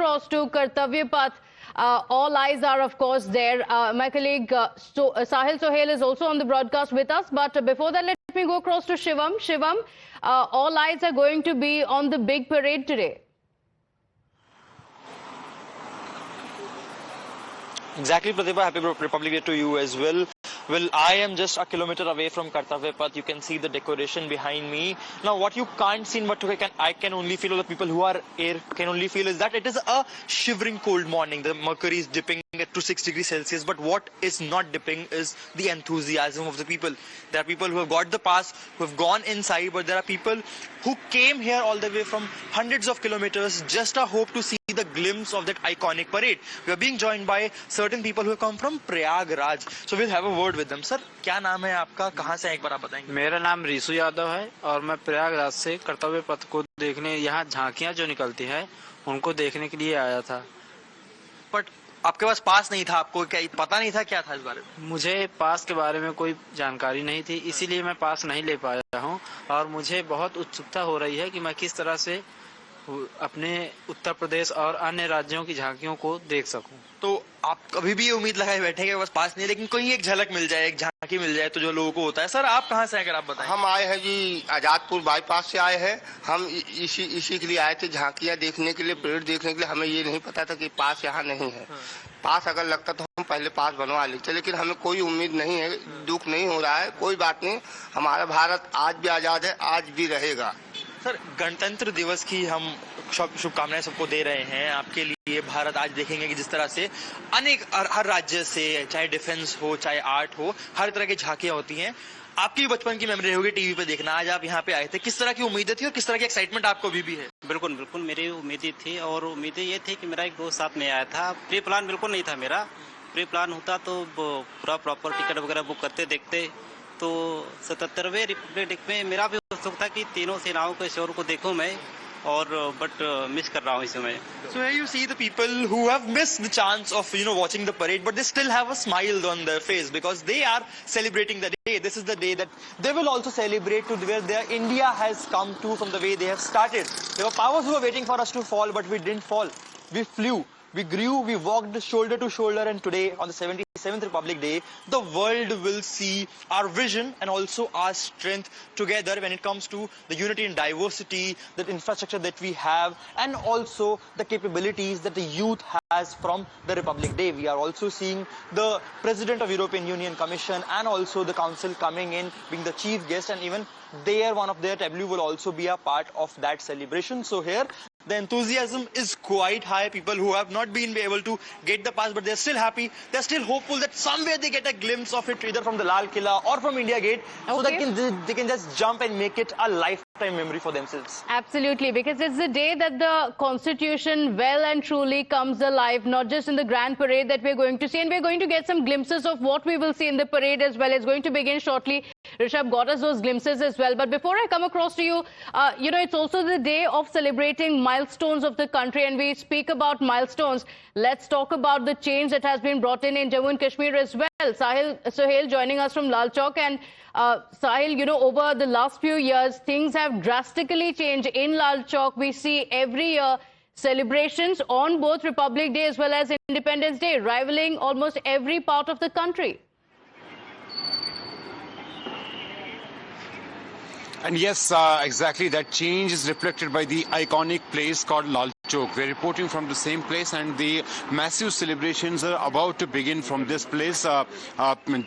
across to Kartavya Path. All eyes are, of course, there. My colleague Sahil Sohail is also on the broadcast with us. But before that, let me go across to Shivam. Shivam, all eyes are going to be on the big parade today. Exactly, Pratibha. Happy Republic Day to you as well. Well, I am just a kilometer away from Kartavya Path. You can see the decoration behind me. Now, what you can't see, but I can only feel, or the people who are here can only feel, is that it is a shivering cold morning. The mercury is dipping to 6 degrees Celsius. But what is not dipping is the enthusiasm of the people. There are people who have got the pass, who have gone inside, but there are people who came here all the way from hundreds of kilometers just a hope to see the glimpse of that iconic parade. We are being joined by certain people who have come from Prayagraj. So we'll have a word with them. Sir, क्या नाम है आपका, कहाँ से एक बार आप बताएंगे? मेरा नाम रीसू यादव है और मैं प्रयागराज से कर्तव्य पथ को देखने, यहाँ झांकियाँ जो निकलती हैं उनको देखने के लिए आया था। बट आपके पास पास नहीं था, आपको क्या पता नहीं था क्या था इस बारे में? मुझे पास के बारे में कोई जानकारी नहीं थी, इसीलिए मैं पास नहीं ले पाया हूँ और मुझे बहुत उत्सुकता हो रही है कि मैं किस तरह से अपने उत्तर प्रदेश और अन्य राज्यों की झांकियों को देख सकूं। तो आप कभी भी ये उम्मीद लगाए बैठे कि बस पास नहीं, लेकिन कोई एक झलक मिल जाए, एक झांकी मिल जाए तो जो लोगों को होता है। सर, आप कहाँ से हैं, अगर आप बताएं? हम आए हैं जी आजादपुर बाईपास से आए हैं। हम इसी के लिए आए थे, झांकियाँ देखने के लिए, पेड़ देखने के लिए। हमें ये नहीं पता था कि पास यहाँ नहीं है। पास अगर लगता तो हम पहले पास बनवा लेते, लेकिन हमें कोई उम्मीद नहीं है। दुख नहीं हो रहा है, कोई बात नहीं। हमारा भारत आज भी आजाद है, आज भी रहेगा। सर, गणतंत्र दिवस की हम शुभकामनाएं सबको दे रहे हैं। आपके लिए भारत आज देखेंगे कि जिस तरह से अनेक हर राज्य से, चाहे डिफेंस हो, चाहे आर्ट हो, हर तरह की झांकियां होती हैं। आपकी बचपन की मेमोरी होगी टीवी पे देखना, आज आप यहाँ पे आए थे, किस तरह की उम्मीदें थी और किस तरह की एक्साइटमेंट आपको अभी भी है? बिल्कुल बिल्कुल, मेरी उम्मीदें थी और उम्मीदें ये थी कि मेरा एक दोस्त साथ में आया था। प्री प्लान बिल्कुल नहीं था मेरा। प्री प्लान होता तो पूरा प्रॉपर टिकट वगैरह बुक करते देखते। तो 77वें रिपब्लिक में मेरा भी उत्सुक था कि तीनों सेनाओं के शोर को देखूं मैं, और बट मिस कर रहा हूं इस समय। So here you see the people who have missed the chance of watching the parade, but they still have a smile on their face because they are celebrating the day. This is the day that they will also celebrate to where their India has come to from the way they have started. There were powers who were waiting for us to fall, but we didn't fall. We flew. We grew, we walked shoulder to shoulder, and today, on the 77th Republic Day, the world will see our vision and also our strength together when it comes to the unity and diversity, the infrastructure that we have, and also the capabilities that the youth has from the Republic Day. We are also seeing the President of European Union Commission and also the Council coming in, being the chief guest, and even one of their tableau will also be a part of that celebration. So here, the enthusiasm is quite high. People who have not been able to get the pass, but they're still happy. They're still hopeful that somewhere they get a glimpse of it, either from the Lal Killa or from India Gate, so that they can just jump and make it a lifetime memory for themselves. Absolutely, because it's the day that the Constitution well and truly comes alive, not just in the grand parade that we're going to see, and we're going to get some glimpses of what we will see in the parade as well. It's going to begin shortly. Rishabh got us those glimpses as well. But before I come across to you, it's also the day of celebrating milestones of the country, and we speak about milestones. Let's talk about the change that has been brought in Jammu and Kashmir as well. Sahil Sohail joining us from Lal Chowk, and Sahil, over the last few years, things have drastically changed in Lal Chowk. We see every year celebrations on both Republic Day as well as Independence Day, rivaling almost every part of the country. And yes, exactly, that change is reflected by the iconic place called Lal Chowk. We're reporting from the same place, and the massive celebrations are about to begin from this place.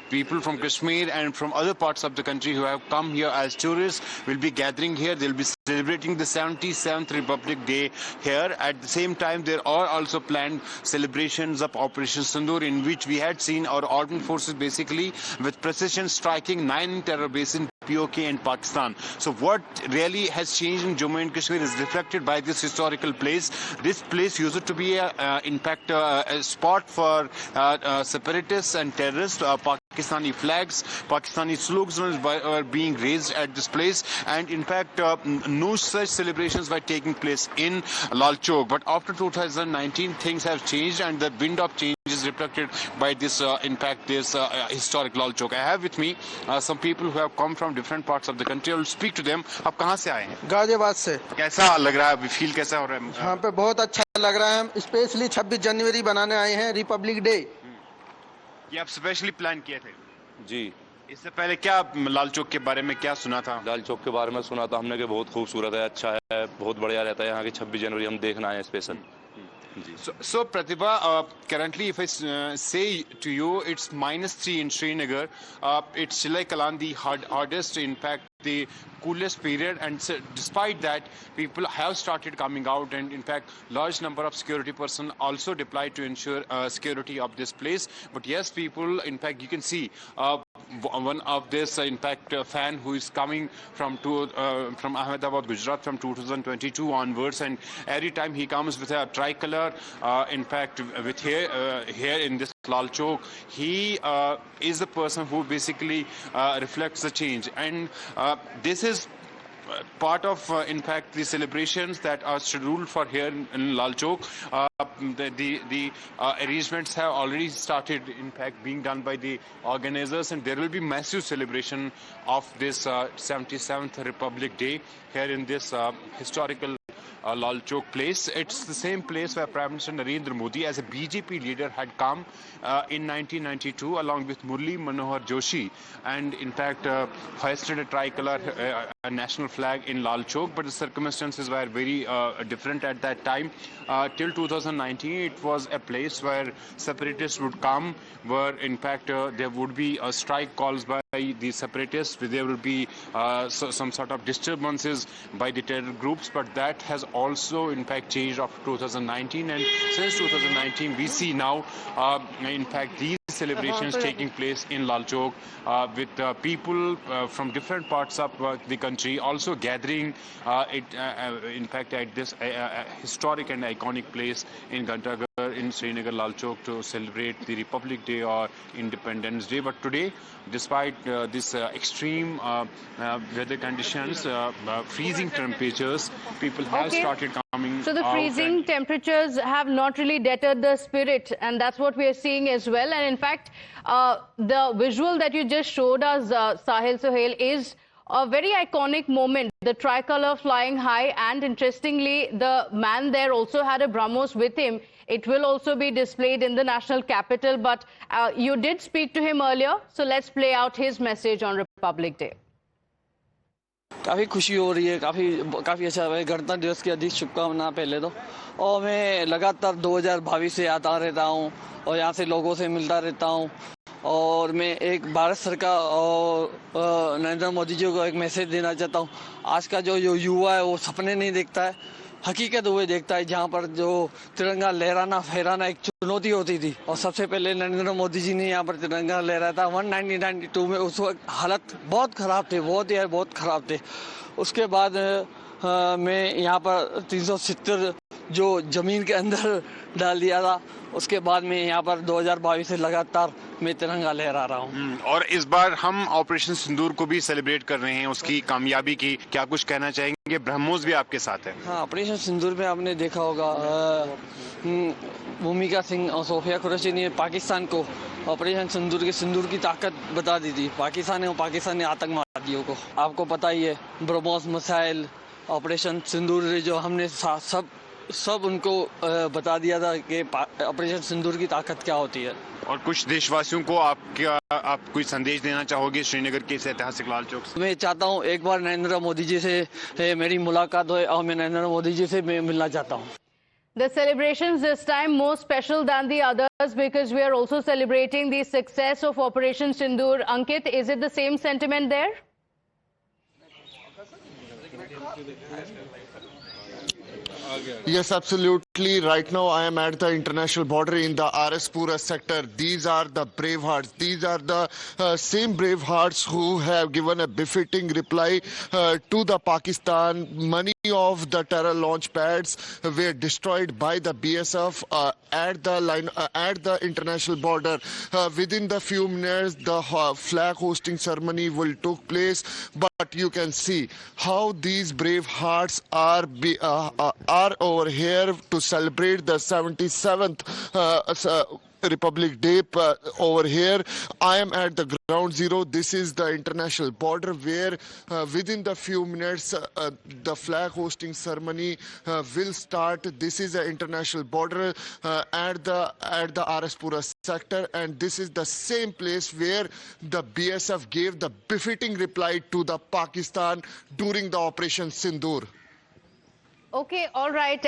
People from Kashmir and from other parts of the country who have come here as tourists will be gathering here. They'll be celebrating the 77th Republic Day here. At the same time, there are also planned celebrations of Operation Sindoor, in which we had seen our armed forces basically with precision striking 9 terror bases in POK and Pakistan. So what really has changed in Jammu and Kashmir is reflected by this historical place. This place used to be a spot for separatists and terrorists. Pakistani flags, Pakistani slogans were being raised at this place, and in fact no such celebrations were taking place in Lal Chowk. But after 2019, things have changed and the wind of change is is reflected by this, in fact, this historic Lal Chowk. I have with me some people who have come from different parts of the country. I will speak to them. आप कहाँ से आए हैं? गाजियाबाद से। कैसा लग रहा है? फील कैसा हो रहा है? यहाँ पे बहुत अच्छा लग रहा है। हम स्पेशली 26 जनवरी बनाने आए हैं, रिपब्लिक डे। ये आप स्पेशली प्लान किए थे? जी। इससे पहले क्या लाल चौक के बारे में क्या सुना था? लाल चौक के बारे में सुना था हमने कि बहुत खूबसूरत है, अच्छा है, बहुत बढ़िया रहता है। यहाँ की 26 जनवरी हम देखना है special. So Pratibha, currently if I say to you it's -3 in Srinagar, it's Chilai Kalan the hardest, in fact the coolest period, and so despite that people have started coming out, and in fact large number of security personnel also deployed to ensure security of this place. But yes, people, in fact you can see one of this in fact fan who is coming from Ahmedabad, Gujarat from 2022 onwards, and every time he comes with a tricolor, in fact with here in this Lal Chowk, he is the person who basically reflects the change, and this is part of in fact the celebrations that are scheduled for here in Lal Chowk. The arrangements have already started, in fact being done by the organizers, and there will be massive celebration of this 77th Republic Day here in this historical Lal Chowk place. It's the same place where Prime Minister Narendra Modi as a BJP leader had come in 1992 along with Murli Manohar Joshi, and in fact hoisted a tricolor, a national flag in Lal Chowk, but the circumstances were very different at that time. Till 2019 it was a place where separatists would come, where in fact there would be strike calls by the separatists, there will be some sort of disturbances by the terror groups, but that has also in fact changed after 2019, and since 2019 we see now in fact these celebrations taking place in Lal Chowk with people from different parts of the country also gathering in fact at this historic and iconic place in Ghantaghar in Srinagar, Lal Chowk, to celebrate the Republic Day or Independence Day. But today, despite this extreme weather conditions, freezing temperatures, people have started coming. So the freezing temperatures have not really deterred the spirit, and that's what we are seeing as well. And in fact, the visual that you just showed us, Sahil Sohail, is a very iconic moment. The tricolor flying high, and interestingly, the man there also had a BrahMos with him. It will also be displayed in the national capital, but you did speak to him earlier, so let's play out his message on Republic Day. काफ़ी खुशी हो रही है, काफ़ी अच्छा है। गणतंत्र दिवस की अधिक शुभकामनाएं पहले तो, और मैं लगातार 2022 से आता रहता हूँ और यहाँ से लोगों से मिलता रहता हूँ, और मैं एक भारत सरकार और नरेंद्र मोदी जी को एक मैसेज देना चाहता हूँ। आज का जो युवा है वो सपने नहीं देखता है, हकीकत हुए देखता है। जहाँ पर जो तिरंगा लहराना फहराना एक चुनौती होती थी, और सबसे पहले नरेंद्र मोदी जी ने यहाँ पर तिरंगा लहराया था 1992 में। उस वक्त हालत बहुत ख़राब थे, बहुत ख़राब थे। उसके बाद मैं यहाँ पर 370 जो ज़मीन के अंदर डाल दिया था। उसके बाद में यहाँ पर 2022 से लगातार मैं तिरंगा लहरा रहा हूँ। और इस बार हम ऑपरेशन सिंदूर को भी सेलिब्रेट कर रहे हैं, उसकी कामयाबी की क्या कुछ कहना चाहेंगे? ब्रह्मोस भी आपके साथ है। हाँ, ऑपरेशन सिंदूर में आपने देखा होगा भूमिका सिंह और सोफिया कुरैशी ने पाकिस्तान को ऑपरेशन सिंदूर की ताकत बता दी थी, पाकिस्तानी आतंकवादियों को। आपको पता ही है, ब्रह्मोस मिसाइल, ऑपरेशन सिंदूर जो हमने सब उनको बता दिया था कि ऑपरेशन सिंदूर की ताकत क्या होती है। और कुछ देशवासियों को आप कोई संदेश देना चाहोगे श्रीनगर के इस ऐतिहासिक लाल चौक से? मैं चाहता हूँ एक बार नरेंद्र मोदी जी से मेरी मुलाकात हो, और मैं नरेंद्र मोदी जी से मिलना चाहता हूँ। The celebrations this time more special than the others because we are also celebrating the success of Operation Sindoor. Ankit, is it the same sentiment there? Yes, absolutely. Right now I am at the international border in the RS-Pura sector. These are the brave hearts. These are the same brave hearts who have given a befitting reply to the Pakistan. Many of the terror launch pads were destroyed by the BSF at the international border. Within the few minutes, the flag hosting ceremony will take place. But you can see how these brave hearts are over here to celebrate the 77th Republic Day over here. I am at the ground zero. This is the international border where within the few minutes the flag hosting ceremony will start. This is the international border at the Araspura sector, and this is the same place where the BSF gave the befitting reply to the Pakistan during the Operation Sindoor. Okay, all right.